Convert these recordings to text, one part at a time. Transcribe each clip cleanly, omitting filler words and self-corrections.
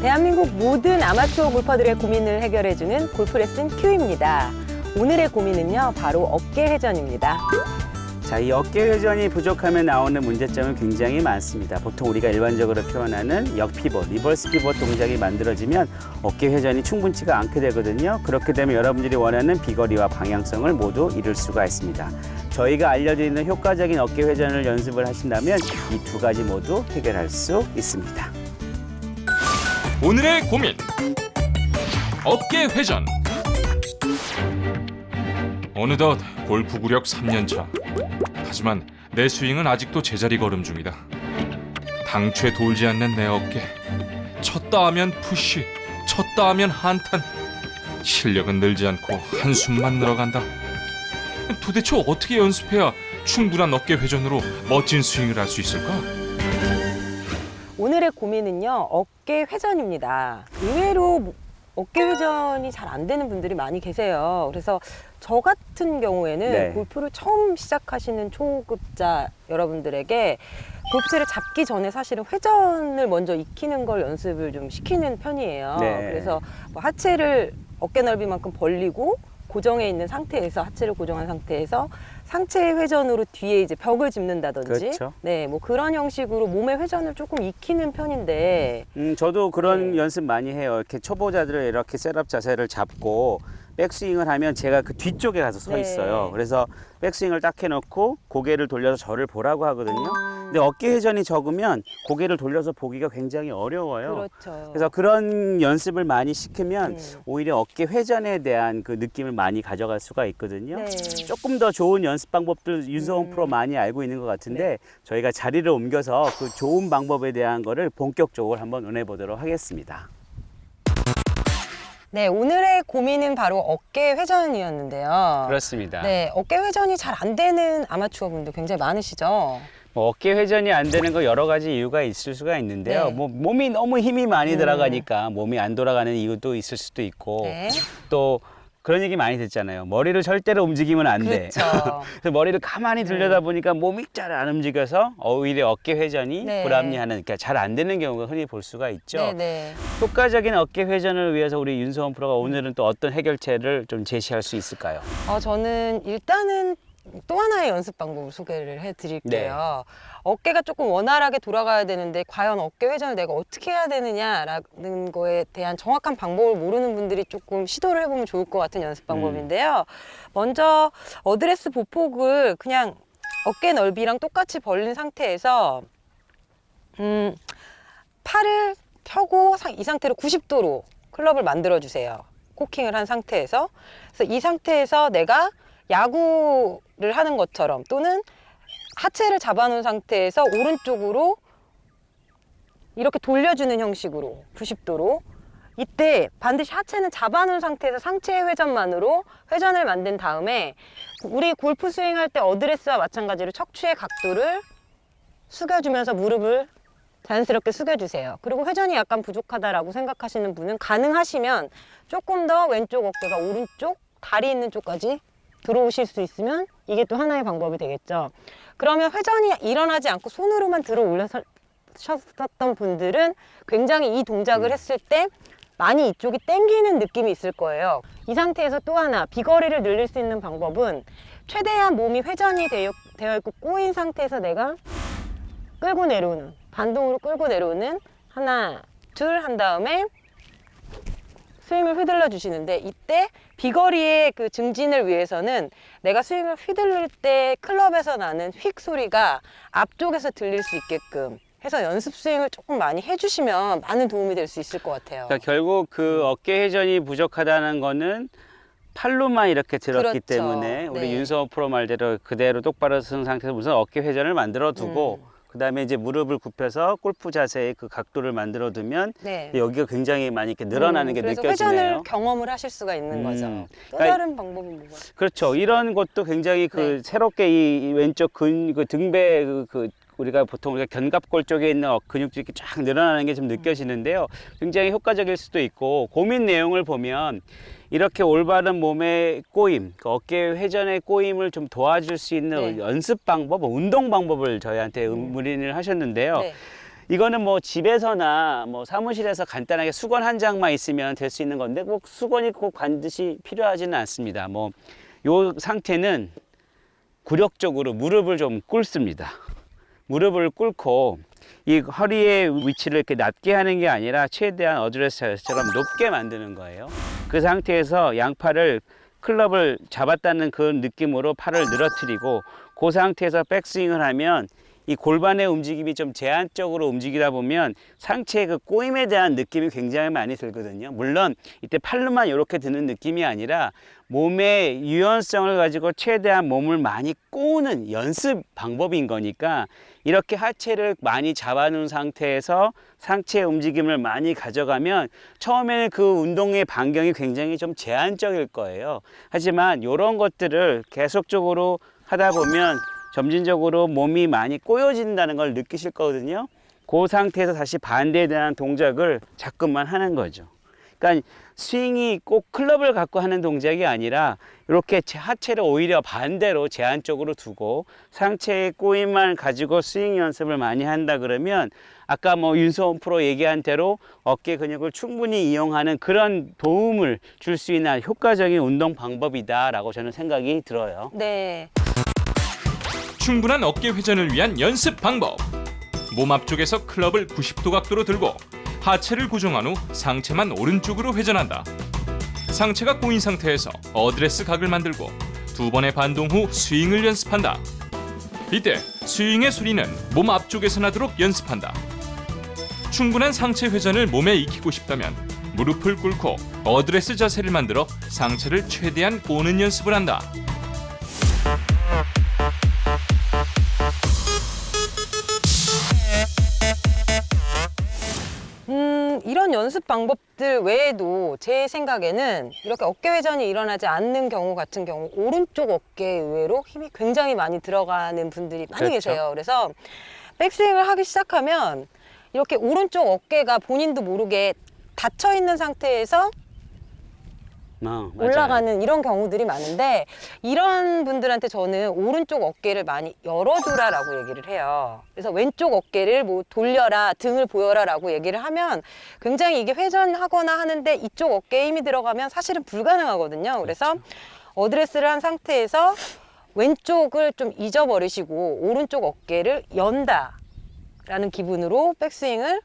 대한민국 모든 아마추어 골퍼들의 고민을 해결해주는 골프레슨 Q입니다. 오늘의 고민은요, 바로 어깨 회전입니다. 자, 이 어깨 회전이 부족하면 나오는 문제점은 굉장히 많습니다. 보통 우리가 일반적으로 표현하는 역피벗, 리버스 피벗 동작이 만들어지면 어깨 회전이 충분치가 않게 되거든요. 그렇게 되면 여러분들이 원하는 비거리와 방향성을 모두 잃을 수가 있습니다. 저희가 알려드리는 효과적인 어깨 회전을 연습을 하신다면 이 두 가지 모두 해결할 수 있습니다. 오늘의 고민 어깨 회전. 어느덧 골프 구력 3년차. 하지만 내 스윙은 아직도 제자리 걸음 중이다. 당최 돌지 않는 내 어깨. 쳤다 하면 푸시, 쳤다 하면 한탄. 실력은 늘지 않고 한숨만 늘어간다. 도대체 어떻게 연습해야 충분한 어깨 회전으로 멋진 스윙을 할 수 있을까? 오늘의 고민은요, 어깨 회전입니다. 의외로 어깨 회전이 잘 안 되는 분들이 많이 계세요. 그래서 저 같은 경우에는 네. 골프를 처음 시작하시는 초급자 여러분들에게 골프채를 잡기 전에 사실은 회전을 먼저 익히는 걸 연습을 좀 시키는 편이에요. 네. 그래서 뭐 하체를 어깨 넓이만큼 벌리고 고정해 있는 상태에서, 하체를 고정한 상태에서 상체 회전으로 뒤에 이제 벽을 짚는다든지, 그렇죠. 네, 뭐 그런 형식으로 몸의 회전을 조금 익히는 편인데, 저도 그런 네. 연습 많이 해요. 이렇게 초보자들을 이렇게 셋업 자세를 잡고 백스윙을 하면 제가 그 뒤쪽에 가서 서 네. 있어요. 그래서 백스윙을 딱 해놓고 고개를 돌려서 저를 보라고 하거든요. 근데 어깨 회전이 적으면 고개를 돌려서 보기가 굉장히 어려워요. 그렇죠. 그래서 그런 연습을 많이 시키면 네. 오히려 어깨 회전에 대한 그 느낌을 많이 가져갈 수가 있거든요. 네. 조금 더 좋은 연습 방법들 윤성훈 프로 많이 알고 있는 것 같은데 네. 저희가 자리를 옮겨서 그 좋은 방법에 대한 거를 본격적으로 한번 논해 보도록 하겠습니다. 네, 오늘의 고민은 바로 어깨 회전이었는데요. 그렇습니다. 네, 어깨 회전이 잘 안 되는 아마추어 분들 굉장히 많으시죠? 뭐 어깨 회전이 안 되는 거 여러 가지 이유가 있을 수가 있는데요. 네. 뭐 몸이 너무 힘이 많이 들어가니까 몸이 안 돌아가는 이유도 있을 수도 있고 네. 또 그런 얘기 많이 듣잖아요. 머리를 절대로 움직이면 안 돼. 그렇죠. 그래서 머리를 가만히 들여다 보니까 몸이 잘 안 움직여서 오히려 어깨 회전이 네. 불합리하는, 그러니까 잘 안 되는 경우가 흔히 볼 수가 있죠. 네, 네. 효과적인 어깨 회전을 위해서 우리 윤성훈 프로가 오늘은 또 어떤 해결책을 좀 제시할 수 있을까요? 저는 일단은 또 하나의 연습 방법을 소개를 해드릴게요. 네. 어깨가 조금 원활하게 돌아가야 되는데 과연 어깨 회전을 내가 어떻게 해야 되느냐라는 거에 대한 정확한 방법을 모르는 분들이 조금 시도를 해보면 좋을 것 같은 연습 방법인데요. 먼저 어드레스 보폭을 그냥 어깨 넓이랑 똑같이 벌린 상태에서 팔을 펴고 이 상태로 90도로 클럽을 만들어 주세요. 코킹을 한 상태에서. 그래서 이 상태에서 내가 야구를 하는 것처럼 또는 하체를 잡아놓은 상태에서 오른쪽으로 이렇게 돌려주는 형식으로 90도로, 이때 반드시 하체는 잡아놓은 상태에서 상체 회전만으로 회전을 만든 다음에 우리 골프 스윙할 때 어드레스와 마찬가지로 척추의 각도를 숙여주면서 무릎을 자연스럽게 숙여주세요. 그리고 회전이 약간 부족하다라고 생각하시는 분은 가능하시면 조금 더 왼쪽 어깨가 오른쪽 다리 있는 쪽까지 들어오실 수 있으면 이게 또 하나의 방법이 되겠죠. 그러면 회전이 일어나지 않고 손으로만 들어 올려셨던 분들은 굉장히 이 동작을 했을 때 많이 이쪽이 당기는 느낌이 있을 거예요. 이 상태에서 또 하나 비거리를 늘릴 수 있는 방법은 최대한 몸이 회전이 되어 있고 꼬인 상태에서 내가 끌고 내려오는, 반동으로 끌고 내려오는 하나, 둘 한 다음에 스윙을 휘둘러 주시는데, 이때 비거리의 그 증진을 위해서는 내가 스윙을 휘둘릴 때 클럽에서 나는 휙 소리가 앞쪽에서 들릴 수 있게끔 해서 연습 스윙을 조금 많이 해주시면 많은 도움이 될 수 있을 것 같아요. 그러니까 결국 그 어깨 회전이 부족하다는 거는 팔로만 이렇게 들었기 그렇죠. 때문에 우리 네. 윤성호 프로 말대로 그대로 똑바로 쓴 상태에서 우선 어깨 회전을 만들어 두고 그다음에 이제 무릎을 굽혀서 골프 자세의 그 각도를 만들어 두면 네. 여기가 굉장히 많이 이렇게 늘어나는 게 그래서 느껴지네요. 회전을 경험을 하실 수가 있는 거죠. 또 그러니까 다른 방법이 뭐가? 그렇죠. 이런 것도 굉장히 그 네. 새롭게 이 왼쪽 그 등배 우리가 보통 우리가 견갑골 쪽에 있는 근육들이 이렇게 쫙 늘어나는 게 좀 느껴지는데요. 굉장히 효과적일 수도 있고, 고민 내용을 보면 이렇게 올바른 몸의 꼬임, 그 어깨 회전의 꼬임을 좀 도와줄 수 있는 네. 연습 방법, 운동 방법을 저희한테 문의를 하셨는데요. 네. 이거는 뭐 집에서나 뭐 사무실에서 간단하게 수건 한 장만 있으면 될 수 있는 건데 꼭 수건이 꼭 반드시 필요하지는 않습니다. 뭐 요 상태는 굴욕적으로 무릎을 좀 꿇습니다. 무릎을 꿇고 이 허리의 위치를 이렇게 낮게 하는 게 아니라 최대한 어드레스처럼 높게 만드는 거예요. 그 상태에서 양팔을 클럽을 잡았다는 그 느낌으로 팔을 늘어뜨리고 그 상태에서 백스윙을 하면 이 골반의 움직임이 좀 제한적으로 움직이다 보면 상체의 그 꼬임에 대한 느낌이 굉장히 많이 들거든요. 물론 이때 팔로만 이렇게 드는 느낌이 아니라 몸의 유연성을 가지고 최대한 몸을 많이 꼬우는 연습 방법인 거니까 이렇게 하체를 많이 잡아놓은 상태에서 상체의 움직임을 많이 가져가면 처음에는 그 운동의 반경이 굉장히 좀 제한적일 거예요. 하지만 이런 것들을 계속적으로 하다 보면 점진적으로 몸이 많이 꼬여진다는 걸 느끼실 거거든요. 그 상태에서 다시 반대에 대한 동작을 자꾸만 하는 거죠. 그러니까 스윙이 꼭 클럽을 갖고 하는 동작이 아니라 이렇게 하체를 오히려 반대로 제한적으로 두고 상체의 꼬임만 가지고 스윙 연습을 많이 한다 그러면 아까 뭐 윤소원 프로 얘기한 대로 어깨 근육을 충분히 이용하는 그런 도움을 줄 수 있는 효과적인 운동 방법이다라고 저는 생각이 들어요. 네. 충분한 어깨 회전을 위한 연습 방법. 몸 앞쪽에서 클럽을 90도 각도로 들고 하체를 고정한 후 상체만 오른쪽으로 회전한다. 상체가 꼬인 상태에서 어드레스 각을 만들고 2번의 반동 후 스윙을 연습한다. 이때 스윙의 소리는 몸 앞쪽에서 나도록 연습한다. 충분한 상체 회전을 몸에 익히고 싶다면 무릎을 꿇고 어드레스 자세를 만들어 상체를 최대한 꼬는 연습을 한다. 이런 연습 방법들 외에도 제 생각에는 이렇게 어깨 회전이 일어나지 않는 경우 같은 경우 오른쪽 어깨에 의외로 힘이 굉장히 많이 들어가는 분들이 많이 그렇죠. 계세요. 그래서 백스윙을 하기 시작하면 이렇게 오른쪽 어깨가 본인도 모르게 닫혀 있는 상태에서 맞아요. 올라가는 이런 경우들이 많은데 이런 분들한테 저는 오른쪽 어깨를 많이 열어두라라고 얘기를 해요. 그래서 왼쪽 어깨를 뭐 돌려라, 등을 보여라라고 얘기를 하면 굉장히 이게 회전하거나 하는데 이쪽 어깨에 힘이 들어가면 사실은 불가능하거든요. 그래서 어드레스를 한 상태에서 왼쪽을 좀 잊어버리시고 오른쪽 어깨를 연다라는 기분으로 백스윙을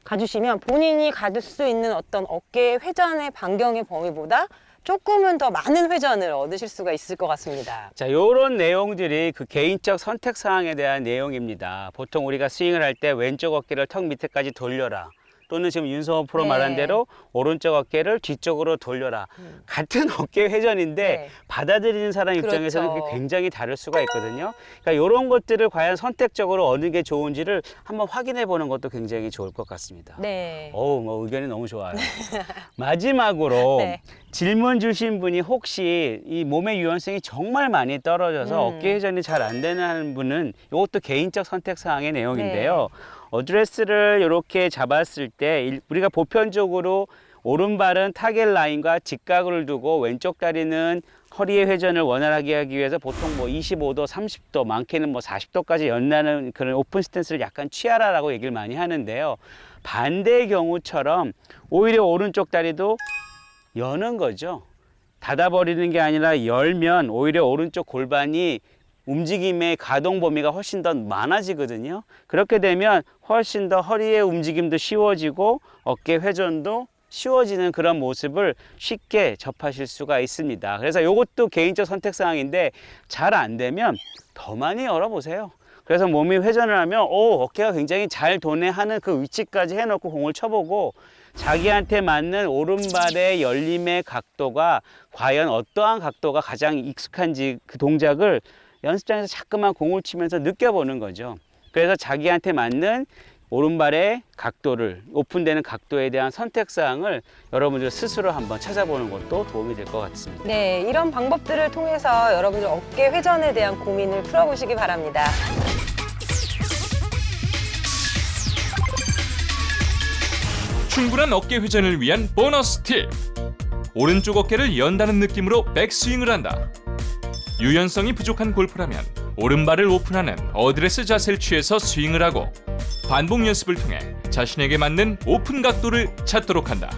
가주시면 본인이 가질 수 있는 어떤 어깨 회전의 반경의 범위보다 조금은 더 많은 회전을 얻으실 수가 있을 것 같습니다. 자, 요런 내용들이 그 개인적 선택 사항에 대한 내용입니다. 보통 우리가 스윙을 할 때 왼쪽 어깨를 턱 밑에까지 돌려라. 또는 지금 윤성호 프로 네. 말한 대로 오른쪽 어깨를 뒤쪽으로 돌려라. 같은 어깨 회전인데 네. 받아들이는 사람 입장에서는 그렇죠. 그게 굉장히 다를 수가 있거든요. 그러니까 이런 것들을 과연 선택적으로 어느 게 좋은지를 한번 확인해 보는 것도 굉장히 좋을 것 같습니다. 네. 뭐 의견이 너무 좋아요. 마지막으로 네. 질문 주신 분이 혹시 이 몸의 유연성이 정말 많이 떨어져서 어깨 회전이 잘 안 되는 분은 이것도 개인적 선택 사항의 내용인데요. 어드레스를 이렇게 잡았을 때 우리가 보편적으로 오른발은 타겟 라인과 직각을 두고 왼쪽 다리는 허리의 회전을 원활하게 하기 위해서 보통 뭐 25도, 30도, 많게는 뭐 40도까지 연나는 그런 오픈 스탠스를 약간 취하라라고 얘기를 많이 하는데요. 반대의 경우처럼 오히려 오른쪽 다리도 여는 거죠. 닫아버리는 게 아니라 열면 오히려 오른쪽 골반이 움직임의 가동 범위가 훨씬 더 많아지거든요. 그렇게 되면 훨씬 더 허리의 움직임도 쉬워지고 어깨 회전도 쉬워지는 그런 모습을 쉽게 접하실 수가 있습니다. 그래서 이것도 개인적 선택 사항인데 잘 안 되면 더 많이 열어보세요. 그래서 몸이 회전을 하면 어깨가 굉장히 잘 도네 하는 그 위치까지 해놓고 공을 쳐보고 자기한테 맞는 오른발의 열림의 각도가 과연 어떠한 각도가 가장 익숙한지 그 동작을 연습장에서 자꾸만 공을 치면서 느껴보는 거죠. 그래서 자기한테 맞는 오른발의 각도를, 오픈되는 각도에 대한 선택사항을 여러분들 스스로 한번 찾아보는 것도 도움이 될 것 같습니다. 네, 이런 방법들을 통해서 여러분들 어깨 회전에 대한 고민을 풀어보시기 바랍니다. 충분한 어깨 회전을 위한 보너스 팁. 오른쪽 어깨를 연다는 느낌으로 백스윙을 한다. 유연성이 부족한 골프라면 오른발을 오픈하는 어드레스 자세를 취해서 스윙을 하고 반복 연습을 통해 자신에게 맞는 오픈 각도를 찾도록 한다.